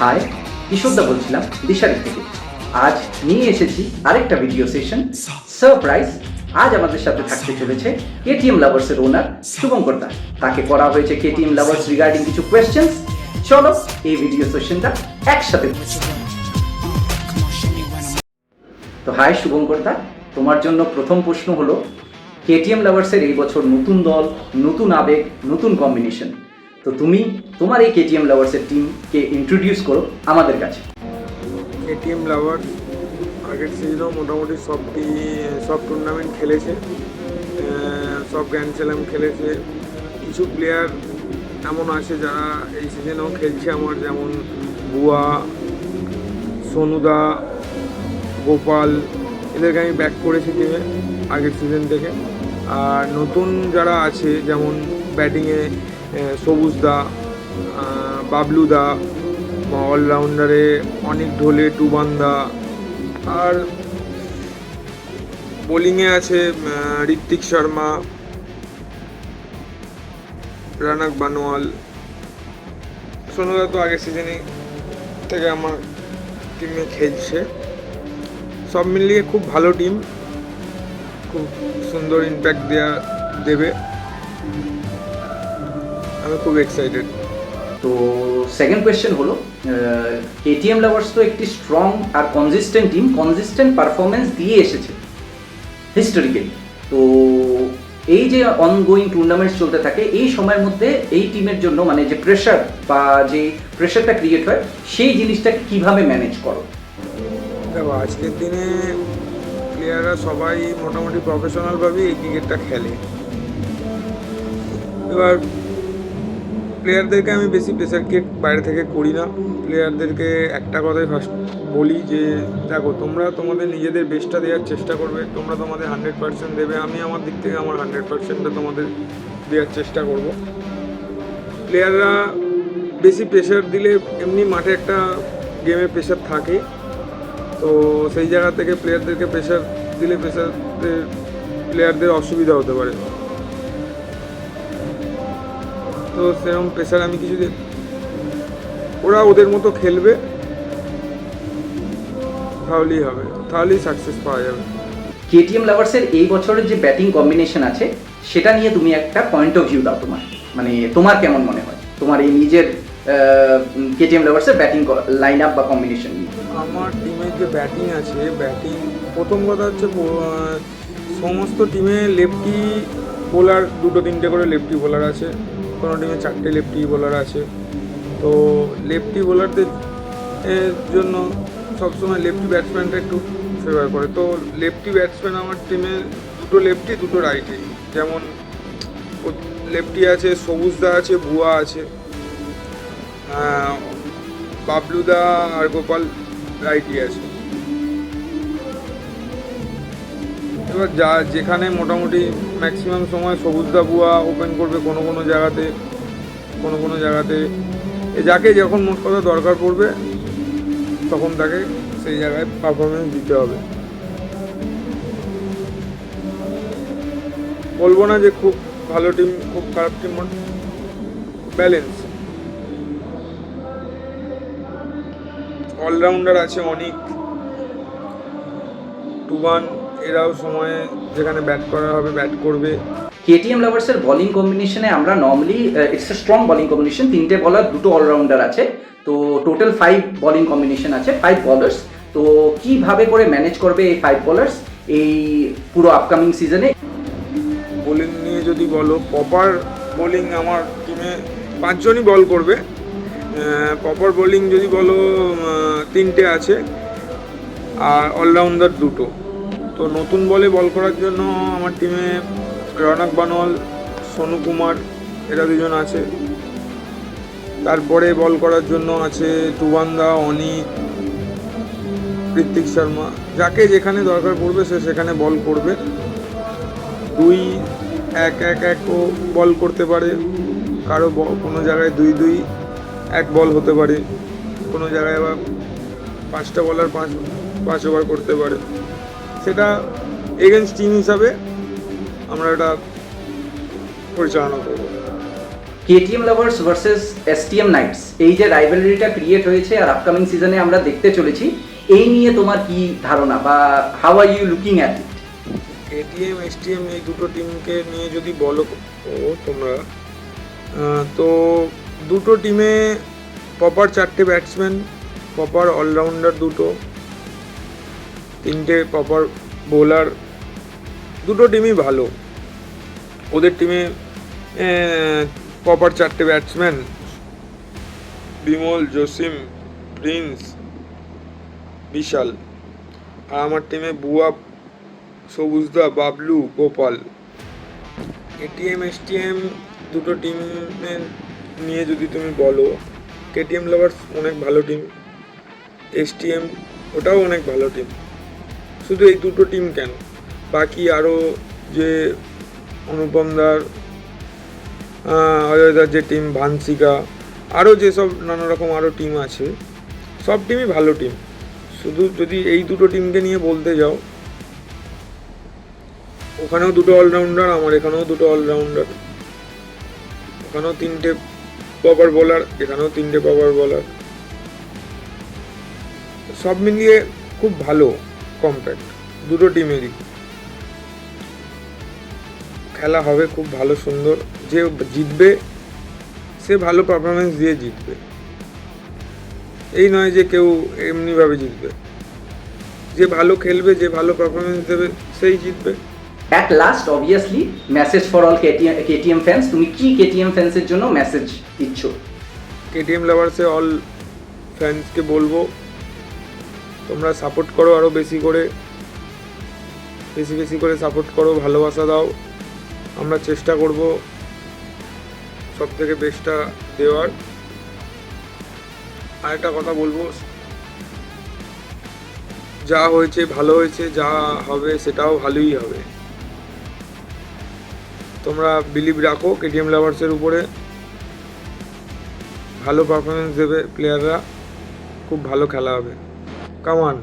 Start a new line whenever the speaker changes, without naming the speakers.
High, কিশোরদা বলছিলাম দিশারি থেকে। আজ নিয়ে এসেছি আরেকটা ভিডিও সেশন সারপ্রাইজ। আজ আমাদের সাথে থাকতে চলেছে কেটিএম লাভার্সের ওনার শুভঙ্কর দা। তাকে করা হয়েছে কেটিএম লাভার্স রিগার্ডিং কিছু কোয়েশ্চেন্স। চলো এই ভিডিও সেশনটা একসাথে। তো হাই শুভঙ্কর দা, তোমার জন্য প্রথম প্রশ্ন হলো, কেটিএম লাভার্সের এই বছর নতুন দল, নতুন আবেগ, নতুন কম্বিনেশন। তো তুমি তোমার এই কেটিএম লাভার্সের টিমকে ইন্ট্রোডিউস করো আমাদের কাছে।
কেটিএম লাভার্স আগের সিজনেও মোটামুটি সব টুর্নামেন্ট খেলেছে, সব গ্র্যান্ড স্ল্যাম খেলেছে। কিছু প্লেয়ার এমন আছে যারা এই সিজনেও খেলছে আমার, যেমন বুয়া, সোনুদা, গোপাল, এদেরকে আমি ব্যাক করেছি টিমে আগের সিজন থেকে। আর নতুন যারা আছে যেমন ব্যাটিংয়ে সবুজদা, বাবলুদা, অলরাউন্ডারে অনেক ঢোলে, টুবান্দা, আর বোলিংয়ে আছে ঋত্বিক শর্মা, রানাক বানোয়াল। সোনুদা তো আগের সিজনে থেকে আমার টিমে খেলছে। সব মিলিয়ে খুব ভালো টিম, খুব সুন্দর ইম্প্যাক্ট দেবে। আমি খুব এক্সাইটেড।
তো সেকেন্ড কোয়েশ্চেন হলো, কেটিএম লাভার্স তো একটি স্ট্রং আর কনসিস্টেন্ট টিম, কনসিস্টেন্ট পারফরমেন্স দিয়ে এসেছে হিস্টোরিক্যালি। তো এই যে অনগোয়িং টুর্নামেন্টস চলতে থাকে, এই সময়ের মধ্যে এই টিমের জন্য মানে যে প্রেশার বা যে প্রেশারটা ক্রিয়েট হয়, সেই জিনিসটাকে কিভাবে ম্যানেজ করো?
দেখো, আজকের দিনে প্লেয়াররা সবাই মোটামুটি প্রফেশনালভাবেই এই ক্রিকেটটা খেলে। এবার প্লেয়ারদেরকে আমি বেশি প্রেশার ক্রিয়েট বাইরে থেকে করি না। প্লেয়ারদেরকে একটা কথাই ফার্স্ট বলি যে দেখো, তোমরা তোমাদের নিজেদের বেস্টটা দেওয়ার চেষ্টা করবে, তোমরা তোমাদের 100% দেবে, আমি আমার দিক থেকে আমার 100%টা তোমাদের দেওয়ার চেষ্টা করব। প্লেয়াররা বেশি প্রেশার দিলে এমনি মাঠে একটা গেমে প্রেশার থাকে, তো সেই জায়গা থেকে প্লেয়ারদেরকে প্রেশার দিলে প্লেয়ারদের অসুবিধা হতে পারে। তো সেরকম প্রেশার আমি কিছু দিই, ওরা ওদের মতো খেলবে, তাহলেই হবে, তাহলেই সাকসেস পাওয়া যাবে।
কেটিএম লাভার্সের এই বছরের যে ব্যাটিং কম্বিনেশন আছে, সেটা নিয়ে তুমি একটা পয়েন্ট অফ ভিউ দাও। মানে তোমার কেমন মনে হয় তোমার এই নিজের কেটিএম লাভার্সের ব্যাটিং লাইন আপ বা কম্বিনেশন নিয়ে?
আমার টিমের যে ব্যাটিং আছে, ব্যাটিং প্রথম কথা হচ্ছে সমস্ত টিমে লেফটি বোলার 2-3টে করে লেফটি বোলার আছে, কোনো টিমে 4টে লেফটি বোলার আছে। তো লেফটি বোলারদের জন্য সবসময় লেফটি ব্যাটসম্যানটা একটু ফেভার করে। তো লেফটি ব্যাটসম্যান আমার টিমে 2টো লেফটি, 2টো রাইটি। যেমন লেফটি আছে সবুজদা আছে, বুয়া আছে, বাবলুদা আর গোপাল রাইটি আছে। এবার যেখানে মোটামুটি ম্যাক্সিমাম সময় সবুজদা বুয়া ওপেন করবে, কোনো জায়গাতে যাকে যখন মোট কথা দরকার পড়বে তখন তাকে সেই জায়গায় পারফরমেন্স দিতে হবে। বলবো না যে খুব ভালো টিম, খুব খারাপ টিম, ব্যালেন্স। অলরাউন্ডার আছে অনেক, টুবান, এরাও সময়ে যেখানে ব্যাট করা হবে ব্যাট করবে।
কেটিএম লাভার্সের বোলিং কম্বিনেশনে আমরা normally it's a strong bowling combination, 3টে বলার 2টো অলরাউন্ডার আছে, তো টোটাল 5 বোলিং কম্বিনেশন আছে, 5 বলার্স। তো কিভাবে করে ম্যানেজ করবে এই 5 বলার্স এই পুরো আপকামিং সিজনে?
বোলিং নিয়ে যদি বলো, প্রপার বোলিং আমার টিমে 5 জনই বল করবে। প্রপার বোলিং যদি বলো 3টে আছে, আর অলরাউন্ডার 2টো। তো নতুন বলে বল করার জন্য আমার টিমে রানাক বানোয়াল, সোনু কুমার, এরা 2জন আছে। তারপরে বল করার জন্য আছে টুবান্দা, অনিক, ঋত্বিক শর্মা। যাকে যেখানে দরকার পড়বে সে সেখানে বল করবে। 2-1-1-1ও বল করতে পারে, কারো কোনো জায়গায় 2-2-1 বল হতে পারে, কোনো জায়গায় আবার 5টা বলার 5 ওভার করতে পারে। সেটা এগেনস্ট টিম হিসাবে আমরা এটা পরিচালনা করব।
KTM lovers versus STM knights, এই যে রাইভালরিটা ক্রিয়েট হয়েছে আর আপকামিং সিজনে আমরা দেখতে চলেছি, এই নিয়ে তোমার কি ধারণা বা how are you looking at it?
KTM STM এই দুটো টিমকে নিয়ে যদি বলো তোমরা, তো দুটো টিমে প্রপার 4টে ব্যাটসম্যান, প্রপার অলরাউন্ডার দুটো, 3টে প্রপার বোলার, দুটো টিমই ভালো। ওদের টিমে প্রপার 4টে ব্যাটসম্যান, বিমল, জসিম, প্রিন্স, বিশাল। আর আমার টিমে বুয়া, সবুজদা, বাবলু, গোপাল। কেটিএম এসটিএম দুটো টিমে নিয়ে যদি তুমি বলো, কেটিএম লাভার্স অনেক ভালো টিম, এসটিএম ওটাও অনেক ভালো টিম। শুধু এই দুটো টিম কেন, বাকি আরও যে অনুপমদার, অজয়দার যে টিম, ভানসিকা, আরও যেসব নানা রকম আরও টিম আছে, সব টিমই ভালো টিম। শুধু যদি এই দুটো টিমকে নিয়ে বলতে যাও, ওখানেও দুটো অলরাউন্ডার, আমার এখানেও দুটো অলরাউন্ডার, ওখানেও 3টে পাওয়ার বোলার, এখানেও 3টে পাওয়ার বোলার। সব মিলিয়ে খুব ভালো কম্প্যাক্ট দুটো টিমেরই। খেলা হবে খুব ভালো সুন্দর, যে জিতবে সে ভালো পারফরমেন্স দিয়ে জিতবে, এই নয় যে কেউ এমনিভাবে জিতবে। যে ভালো খেলবে, যে ভালো পারফরমেন্স দেবে, সেই জিতবে।
At last obviously message for all KTM fans, তুমি কি কেটিএম ফ্যান্সের জন্য মেসেজ দিচ্ছ?
কেটিএম লাভার্সে অল ফ্যান্সকে বলবো, তোমরা সাপোর্ট করো, আরও বেশি করে সাপোর্ট করো, ভালোবাসা দাও। আমরা চেষ্টা করব সব থেকে বেস্টটা দেওয়ার। আর একটা কথা বলবো, যা হয়েছে ভালো হয়েছে, যা হবে সেটাও ভালোই হবে। তোমরা বিলিভ রাখো কেটিএম লাভার্সের উপরে, ভালো পারফরমেন্স দেবে প্লেয়াররা, খুব ভালো খেলা হবে। Come on.